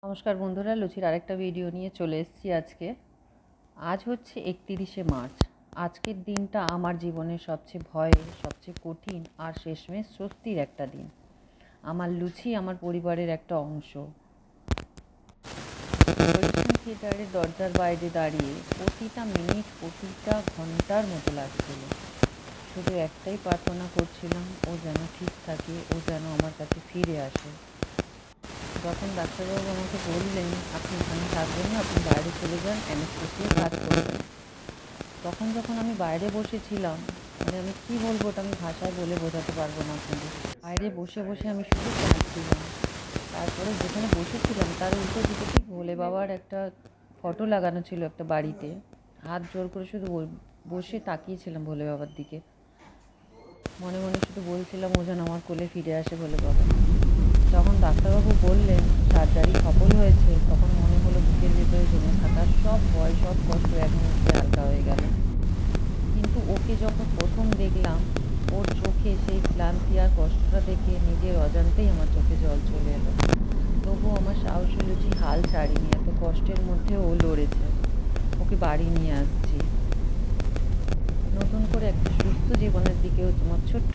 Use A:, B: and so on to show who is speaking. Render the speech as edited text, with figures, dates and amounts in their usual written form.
A: নমস্কার বন্ধুরা, লুচির আরেকটা ভিডিও নিয়ে চলে এসেছি আজকে। আজ হচ্ছে 31শে মার্চ। আজকের দিনটা আমার জীবনের সবচেয়ে ভয়ের, সবচেয়ে কঠিন আর শেষমেশ স্বস্তির একটা দিন। আমার লুচি আমার পরিবারের একটা অংশ। ওয়েস্টার্ন থিয়েটারের দরজার বাইরে দাঁড়িয়ে প্রতিটা মিনিট প্রতিটা ঘন্টার মতো লাগছিল। শুধু একটাই প্রার্থনা করছিলাম, ও যেন ঠিক থাকে, ও যেন আমার কাছে ফিরে আসে। যখন ডাক্তারবাবু আমাকে বললেন, আপনি এখানে থাকবেন না, আপনি বাইরে চলে যান, অ্যানেস্থেসিয়া কাজ করবেন, তখন যখন আমি বাইরে বসেছিলাম, মানে আমি কী বলবো, ওটা আমি ভাষায় বলে বোঝাতে পারবো না আপনাদের। বাইরে বসে বসে আমি শুধু কাঁদছিলাম। তারপরে যেখানে বসেছিলাম তার উল্টো দিকে ঠিক ভোলে বাবার একটা ফটো লাগানো ছিল একটা বাড়িতে। হাত জোর করে শুধু বসে তাকিয়েছিলাম ভোলে বাবার দিকে। মনে মনে শুধু বলছিলাম, ও যেন আমার কোলে ফিরে আসে ভোলে বাবা। যখন ডাক্তারবাবু বললেন সার্জারি সফল হয়েছে, তখন মনে হলো বুকের ভেতরে জমে থাকা সব ভয়, সব কষ্ট এক মুহূর্তে হালকা হয়ে গেল। কিন্তু ওকে যখন প্রথম দেখলাম, ওর চোখে সেই ক্লান্তি আর কষ্টটা দেখে নিজের অজান্তেই আমার চোখে জল চলে এলো। তবু আমার সাহসী লুচি হাল ছাড়িনি, এত কষ্টের মধ্যেও ও লড়েছে। ওকে বাড়ি নিয়ে আসছি, নতুন করে একটা সুস্থ জীবনের দিকেও তোমার ছোট্ট